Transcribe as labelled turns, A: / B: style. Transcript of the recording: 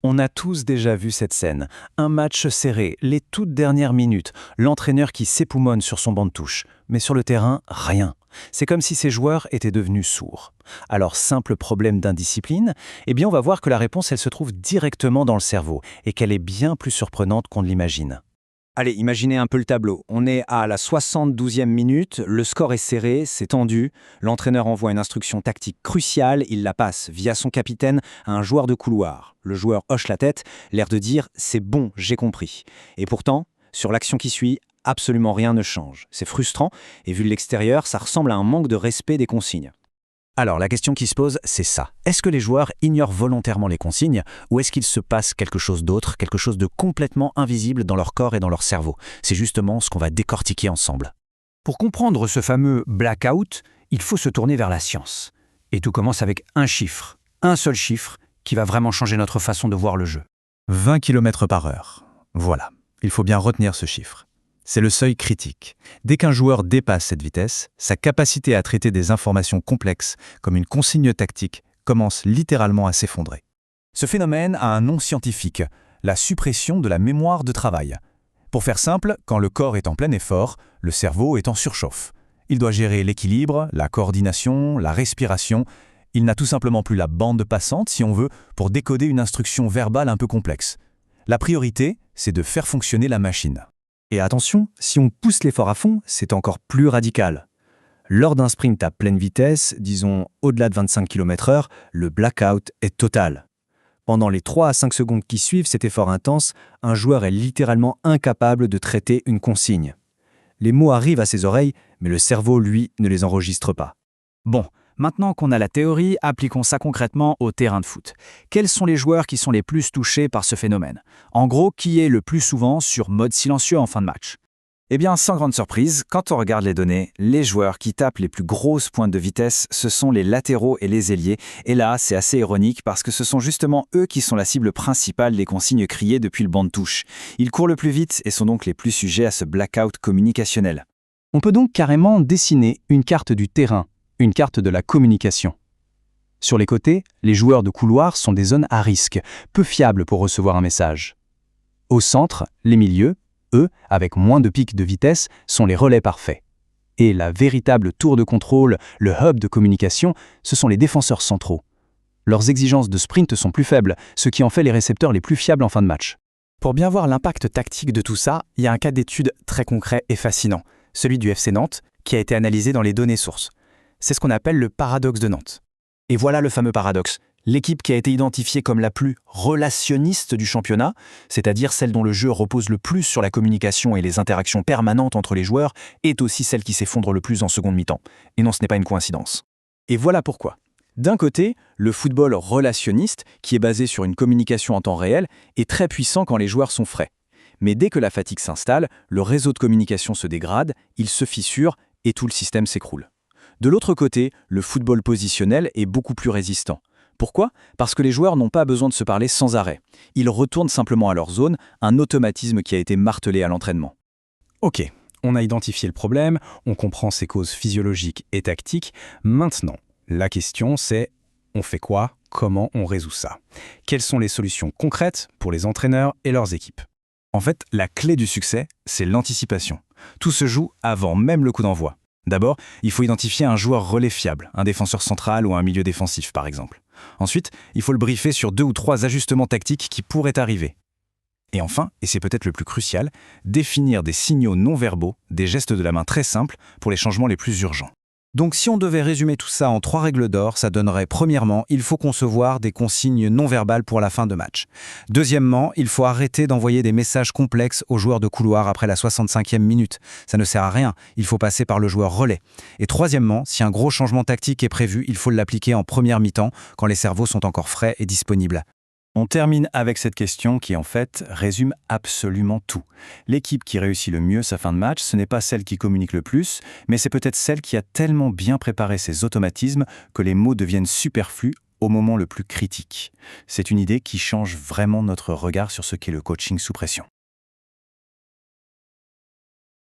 A: On a tous déjà vu cette scène. Un match serré, les toutes dernières minutes, l'entraîneur qui s'époumonne sur son banc de touche. Mais sur le terrain, rien. C'est comme si ces joueurs étaient devenus sourds. Alors, simple problème d'indiscipline? Eh bien, on va voir que la réponse, elle se trouve directement dans le cerveau et qu'elle est bien plus surprenante qu'on ne l'imagine.
B: Allez, imaginez un peu le tableau. On est à la 72e minute, le score est serré, c'est tendu. L'entraîneur envoie une instruction tactique cruciale, il la passe via son capitaine à un joueur de couloir. Le joueur hoche la tête, l'air de dire « c'est bon, j'ai compris ». Et pourtant, sur l'action qui suit, absolument rien ne change. C'est frustrant, et vu de l'extérieur, ça ressemble à un manque de respect des consignes.
A: Alors, la question qui se pose, c'est ça. Est-ce que les joueurs ignorent volontairement les consignes ou est-ce qu'il se passe quelque chose d'autre, quelque chose de complètement invisible dans leur corps et dans leur cerveau? C'est justement ce qu'on va décortiquer ensemble.
C: Pour comprendre ce fameux blackout, il faut se tourner vers la science. Et tout commence avec un chiffre, un seul chiffre, qui va vraiment changer notre façon de voir le jeu.
A: 20 km/h. Voilà, il faut bien retenir ce chiffre. C'est le seuil critique. Dès qu'un joueur dépasse cette vitesse, sa capacité à traiter des informations complexes, comme une consigne tactique, commence littéralement à s'effondrer. Ce phénomène a un nom scientifique, la suppression de la mémoire de travail. Pour faire simple, quand le corps est en plein effort, le cerveau est en surchauffe. Il doit gérer l'équilibre, la coordination, la respiration. Il n'a tout simplement plus la bande passante, si on veut, pour décoder une instruction verbale un peu complexe. La priorité, c'est de faire fonctionner la machine.
C: Et attention, si on pousse l'effort à fond, c'est encore plus radical. Lors d'un sprint à pleine vitesse, disons au-delà de 25 km/h, le blackout est total. Pendant les 3 à 5 secondes qui suivent cet effort intense, un joueur est littéralement incapable de traiter une consigne. Les mots arrivent à ses oreilles, mais le cerveau, lui, ne les enregistre pas. Bon, maintenant qu'on a la théorie, appliquons ça concrètement au terrain de foot. Quels sont les joueurs qui sont les plus touchés par ce phénomène? En gros, qui est le plus souvent sur mode silencieux en fin de match? Eh bien, sans grande surprise, quand on regarde les données, les joueurs qui tapent les plus grosses pointes de vitesse, ce sont les latéraux et les ailiers. Et là, c'est assez ironique parce que ce sont justement eux qui sont la cible principale des consignes criées depuis le banc de touche. Ils courent le plus vite et sont donc les plus sujets à ce blackout communicationnel.
A: On peut donc carrément dessiner une carte du terrain, une carte de la communication. Sur les côtés, les joueurs de couloir sont des zones à risque, peu fiables pour recevoir un message. Au centre, les milieux, eux, avec moins de pics de vitesse, sont les relais parfaits. Et la véritable tour de contrôle, le hub de communication, ce sont les défenseurs centraux. Leurs exigences de sprint sont plus faibles, ce qui en fait les récepteurs les plus fiables en fin de match.
D: Pour bien voir l'impact tactique de tout ça, il y a un cas d'étude très concret et fascinant, celui du FC Nantes, qui a été analysé dans les données sources. C'est ce qu'on appelle le paradoxe de Nantes. Et voilà le fameux paradoxe. L'équipe qui a été identifiée comme la plus relationniste du championnat, c'est-à-dire celle dont le jeu repose le plus sur la communication et les interactions permanentes entre les joueurs, est aussi celle qui s'effondre le plus en seconde mi-temps. Et non, ce n'est pas une coïncidence. Et voilà pourquoi. D'un côté, le football relationniste, qui est basé sur une communication en temps réel, est très puissant quand les joueurs sont frais. Mais dès que la fatigue s'installe, le réseau de communication se dégrade, il se fissure et tout le système s'écroule. De l'autre côté, le football positionnel est beaucoup plus résistant. Pourquoi? Parce que les joueurs n'ont pas besoin de se parler sans arrêt. Ils retournent simplement à leur zone, un automatisme qui a été martelé à l'entraînement.
C: Ok, on a identifié le problème, on comprend ses causes physiologiques et tactiques. Maintenant, la question c'est, on fait quoi? Comment on résout ça? Quelles sont les solutions concrètes pour les entraîneurs et leurs équipes?
A: En fait, la clé du succès, c'est l'anticipation. Tout se joue avant même le coup d'envoi. D'abord, il faut identifier un joueur relais fiable, un défenseur central ou un milieu défensif par exemple. Ensuite, il faut le briefer sur 2 ou 3 ajustements tactiques qui pourraient arriver. Et enfin, et c'est peut-être le plus crucial, définir des signaux non verbaux, des gestes de la main très simples pour les changements les plus urgents. Donc si on devait résumer tout ça en 3 règles d'or, ça donnerait premièrement, il faut concevoir des consignes non verbales pour la fin de match. Deuxièmement, il faut arrêter d'envoyer des messages complexes aux joueurs de couloir après la 65e minute. Ça ne sert à rien, il faut passer par le joueur relais. Et troisièmement, si un gros changement tactique est prévu, il faut l'appliquer en première mi-temps, quand les cerveaux sont encore frais et disponibles. On termine avec cette question qui, en fait, résume absolument tout. L'équipe qui réussit le mieux sa fin de match, ce n'est pas celle qui communique le plus, mais c'est peut-être celle qui a tellement bien préparé ses automatismes que les mots deviennent superflus au moment le plus critique. C'est une idée qui change vraiment notre regard sur ce qu'est le coaching sous pression.